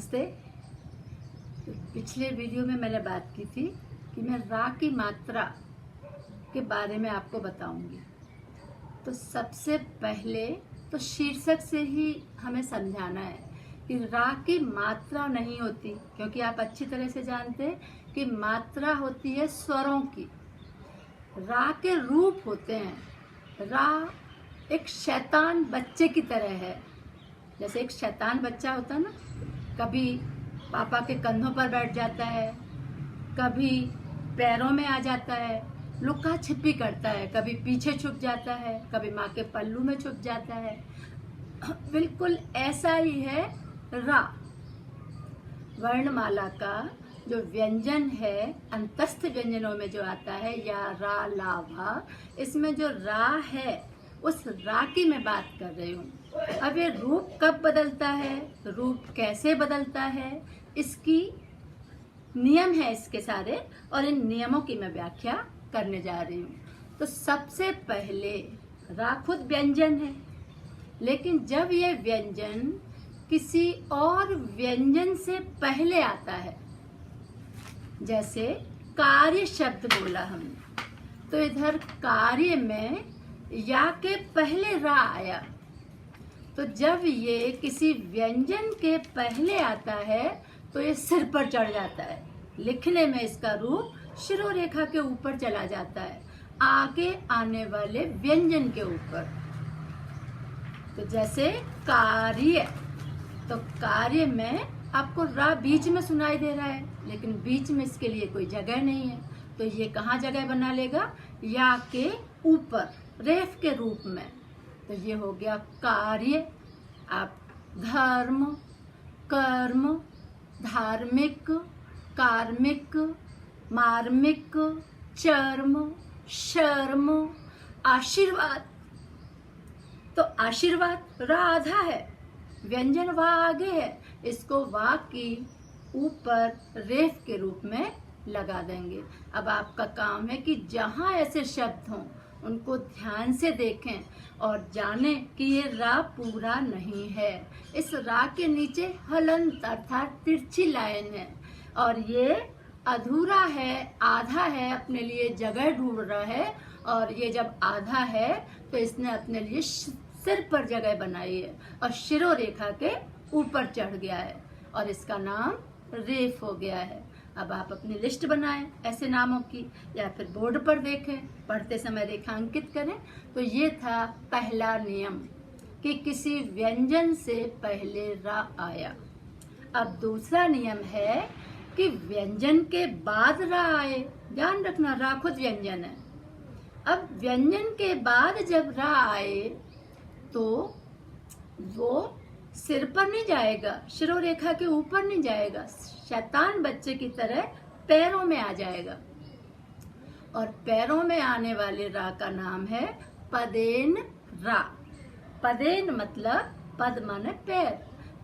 नमस्ते। पिछले वीडियो में मैंने बात की थी कि मैं रा की मात्रा के बारे में आपको बताऊंगी। तो सबसे पहले तो शीर्षक से ही हमें समझाना है कि रा की मात्रा नहीं होती, क्योंकि आप अच्छी तरह से जानते हैं कि मात्रा होती है स्वरों की। रा के रूप होते हैं। रा एक शैतान बच्चे की तरह है। जैसे एक शैतान बच्चा होता है ना, कभी पापा के कंधों पर बैठ जाता है, कभी पैरों में आ जाता है, लुका छिपी करता है, कभी पीछे छुप जाता है, कभी माँ के पल्लू में छुप जाता है। बिल्कुल ऐसा ही है रा। वर्णमाला का जो व्यंजन है, अंतस्थ व्यंजनों में जो आता है, या रा ला भा, इसमें जो रा है उस रा की मैं बात कर रही हूँ। अब ये रूप कब बदलता है, रूप कैसे बदलता है, इसकी नियम है इसके सारे, और इन नियमों की मैं व्याख्या करने जा रही हूँ। तो सबसे पहले रा खुद व्यंजन है, लेकिन जब ये व्यंजन किसी और व्यंजन से पहले आता है, जैसे कार्य शब्द बोला हमने, तो इधर कार्य में या के पहले रा आया। तो जब ये किसी व्यंजन के पहले आता है तो ये सिर पर चढ़ जाता है। लिखने में इसका रूप शिरोरेखा के ऊपर चला जाता है, आगे आने वाले व्यंजन के ऊपर। तो जैसे कार्य, तो कार्य में आपको रा बीच में सुनाई दे रहा है, लेकिन बीच में इसके लिए कोई जगह नहीं है। तो ये कहाँ जगह बना लेगा, या के ऊपर, रेफ के रूप में। तो ये हो गया कार्य। आप धर्म, कर्म, धार्मिक, कार्मिक, मार्मिक, चर्म, शर्म, आशीर्वाद। तो आशीर्वाद रा आधा है, व्यंजन वा आगे है, इसको वा की ऊपर रेफ के रूप में लगा देंगे। अब आपका काम है कि जहां ऐसे शब्द हों उनको ध्यान से देखें और जानें कि ये रा पूरा नहीं है। इस रा के नीचे हलंत अर्थात तिरछी लाइन है, और ये अधूरा है, आधा है, अपने लिए जगह ढूंढ रहा है। और ये जब आधा है तो इसने अपने लिए सिर पर जगह बनाई है और शिरोरेखा के ऊपर चढ़ गया है, और इसका नाम रेफ हो गया है। अब आप अपनी लिस्ट बनाएं ऐसे नामों की, या फिर बोर्ड पर देखें, पढ़ते समय रेखांकित करें। तो ये था पहला नियम कि किसी व्यंजन से पहले रा आया। अब दूसरा नियम है कि व्यंजन के बाद रा आए। ध्यान रखना, रा खुद व्यंजन है। अब व्यंजन के बाद जब रा आए तो वो सिर पर नहीं जाएगा, शिरोरेखा के ऊपर नहीं जाएगा, शैतान बच्चे की तरह पैरों में आ जाएगा। और पैरों में आने वाले रा का नाम है पदेन रा। पदेन मतलब पद माने पैर।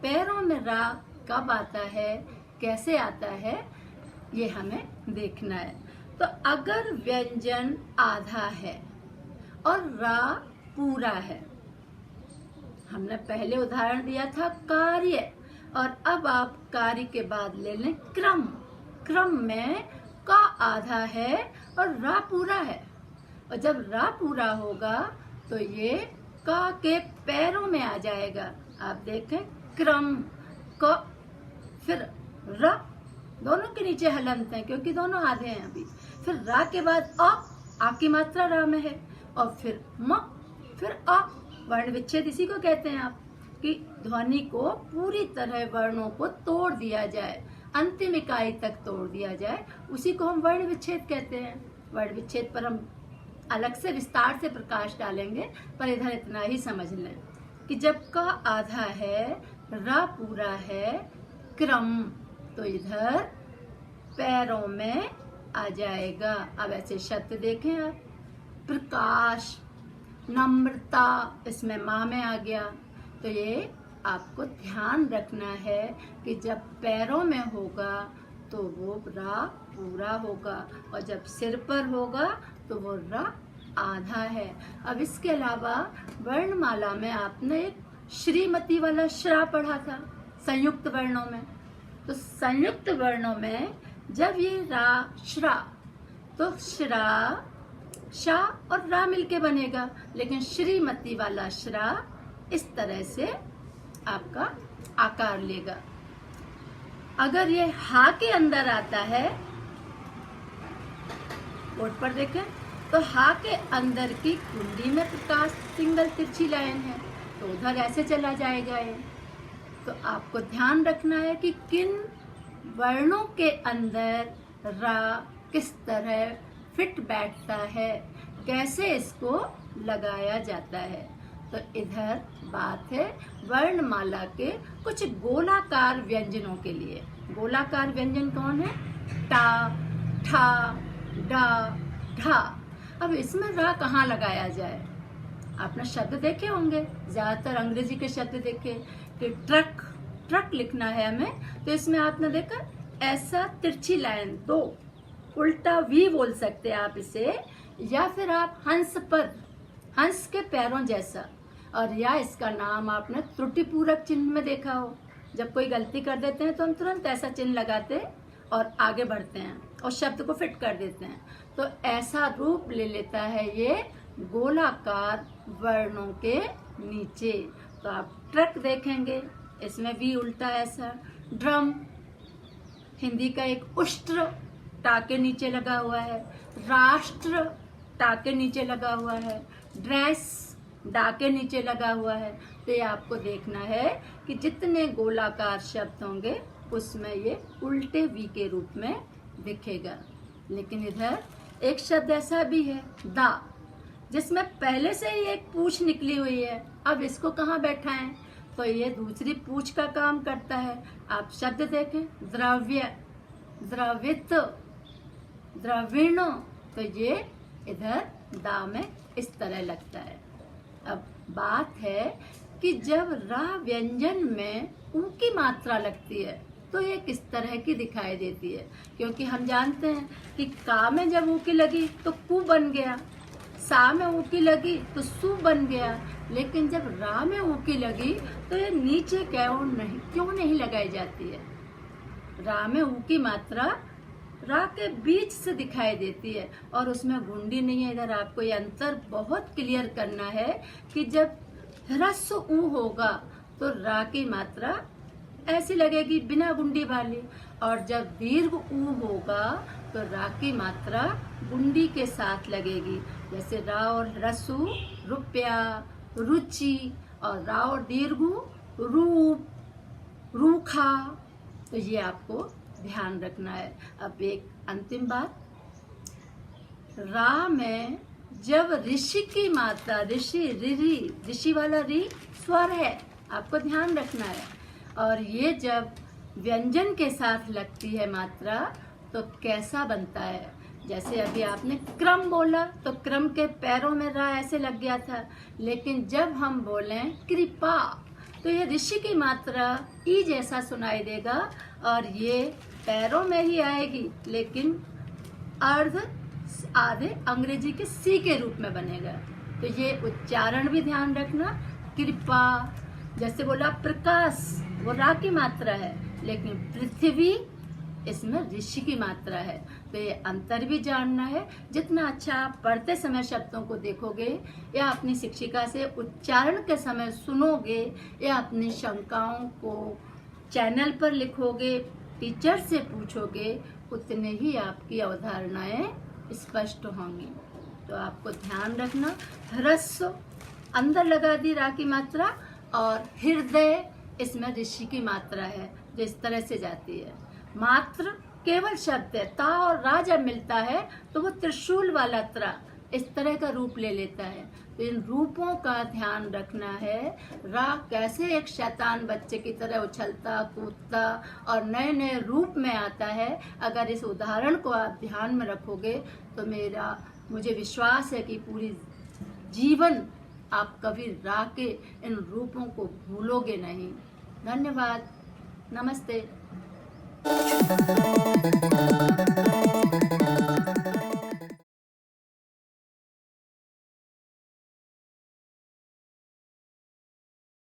पैरों में रा कब आता है, कैसे आता है, ये हमें देखना है। तो अगर व्यंजन आधा है और रा पूरा है, हमने पहले उदाहरण दिया था कार्य, और अब आप कार्य के बाद ले लें क्रम। क्रम में का आधा है और रा पूरा है, और जब रा पूरा होगा तो ये का के पैरों में आ जाएगा। आप देखें, क्रम क, फिर रा, दोनों के नीचे हलंत है क्योंकि दोनों आधे हैं अभी। फिर रा के बाद आ की मात्रा रा में है, और फिर म, फिर आ। वर्ण विच्छेद इसी को कहते हैं आप, कि ध्वनि को पूरी तरह वर्णों को तोड़ दिया जाए, अंतिम इकाई तक तोड़ दिया जाए, उसी को हम वर्ण विच्छेद कहते हैं। वर्ण विच्छेद पर हम अलग से विस्तार से प्रकाश डालेंगे, पर इधर इतना ही समझ लें कि जब का आधा है, रा पूरा है, क्रम, तो इधर पैरों में आ जाएगा। अब ऐसे शब्द देखें आप, प्रकाश, नम्रता, इसमें माँ में आ गया। तो ये आपको ध्यान रखना है कि जब पैरों में होगा तो वो रा पूरा होगा, और जब सिर पर होगा तो वो रा आधा है। अब इसके अलावा वर्णमाला में आपने एक श्रीमती वाला श्रा पढ़ा था संयुक्त वर्णों में, तो संयुक्त वर्णों में जब ये रा श्रा, तो श्रा शा और रा मिलके बनेगा, लेकिन श्रीमती वाला श्रा इस तरह से आपका आकार लेगा। अगर ये हा के अंदर आता है, बोर्ड पर देखें, तो हा के अंदर की कुंडी में प्रकाश सिंगल तिरछी लाइन है, तो उधर ऐसे चला जाएगा ये। तो आपको ध्यान रखना है कि किन वर्णों के अंदर रा किस तरह फिट बैठता है, कैसे इसको लगाया जाता है। तो इधर बात है वर्णमाला के कुछ गोलाकार व्यंजनों के लिए। गोलाकार व्यंजन कौन है? टा, ठा, डा, ढा। अब इसमें रा कहाँ लगाया जाए? आपने शब्द देखे होंगे, ज्यादातर अंग्रेजी के शब्द देखे कि ट्रक लिखना है हमें, तो इसमें आपने देखा ऐसा तिरछी लाइन, दो उल्टा वी बोल सकते हैं आप इसे, या फिर आप हंस पर, हंस के पैरों जैसा, और या इसका नाम आपने त्रुटिपूरक चिन्ह में देखा हो। जब कोई गलती कर देते हैं तो हम तुरंत ऐसा चिन्ह लगाते हैं और आगे बढ़ते हैं और शब्द को फिट कर देते हैं। तो ऐसा रूप ले लेता है ये गोलाकार वर्णों के नीचे। तो आप ट्रक देखेंगे, इसमें वी उल्टा ऐसा। ड्रम, हिंदी का एक उष्ट्र टा के नीचे लगा हुआ है। राष्ट्र टा के नीचे लगा हुआ है। ड्रेस डा के नीचे लगा हुआ है। तो ये आपको देखना है कि जितने गोलाकार शब्द होंगे उसमें ये उल्टे वी के रूप में दिखेगा। लेकिन इधर एक शब्द ऐसा भी है दा, जिसमें पहले से ही एक पूंछ निकली हुई है। अब इसको कहाँ बैठाएं? तो ये दूसरी पूंछ का काम करता है। आप शब्द देखें, द्रव्य, द्रवित, द्रविण, तो ये इधर दा में इस तरह लगता है। अब बात है कि जब रा व्यंजन में ऊ की मात्रा लगती है तो ये किस तरह की दिखाई देती है, क्योंकि हम जानते हैं कि का में जब ऊ की लगी तो कु बन गया, सा में ऊ की लगी तो सु बन गया, लेकिन जब रा में ऊ की लगी तो ये नीचे क्यों नहीं लगाई जाती है? रा में ऊ की मात्रा रा के बीच से दिखाई देती है और उसमें गुंडी नहीं है। इधर आपको ये अंतर बहुत क्लियर करना है कि जब ह्रस्व ऊ होगा तो रा की मात्रा ऐसी लगेगी बिना गुंडी वाली, और जब दीर्घ ऊ होगा तो रा की मात्रा गुंडी के साथ लगेगी। जैसे रा और ह्रस्व रुपया, रुचि, और रा और दीर्घ रूप, रूखा। तो ये आपको ध्यान रखना है। अब एक अंतिम बात, रा में जब ऋषि की मात्रा, ऋषि, रिरी, ऋषि वाला री स्वर है, आपको ध्यान रखना है। और ये जब व्यंजन के साथ लगती है मात्रा तो कैसा बनता है? जैसे अभी आपने क्रम बोला तो क्रम के पैरों में रा ऐसे लग गया था, लेकिन जब हम बोलें कृपा तो ये ऋषि की मात्रा ई जैसा सुनाई देगा और ये पैरों में ही आएगी, लेकिन अर्ध आधे अंग्रेजी के सी के रूप में बनेगा। तो ये उच्चारण भी ध्यान रखना। कृपा, जैसे बोला प्रकाश, वो रा की मात्रा है, लेकिन पृथ्वी इसमें ऋषि की मात्रा है। तो ये अंतर भी जानना है। जितना अच्छा आप पढ़ते समय शब्दों को देखोगे या अपनी शिक्षिका से उच्चारण के समय सुनोगे या अपनी शंकाओं को चैनल पर लिखोगे, टीचर से पूछोगे, उतने ही आपकी अवधारणाएं स्पष्ट होंगी। तो आपको ध्यान रखना, ह्रस्व अंदर लगा दी रा की मात्रा, और हृदय इसमें ऋषि की मात्रा है जो इस तरह से जाती है। मात्र केवल शब्द है, ता और रा जब मिलता है तो वो त्रिशूल वाला त्रा इस तरह का रूप ले लेता है। तो इन रूपों का ध्यान रखना है। रा कैसे एक शैतान बच्चे की तरह उछलता कूदता और नए नए रूप में आता है, अगर इस उदाहरण को आप ध्यान में रखोगे तो मुझे विश्वास है कि पूरी जीवन आप कभी रा के इन रूपों को भूलोगे नहीं। धन्यवाद। नमस्ते।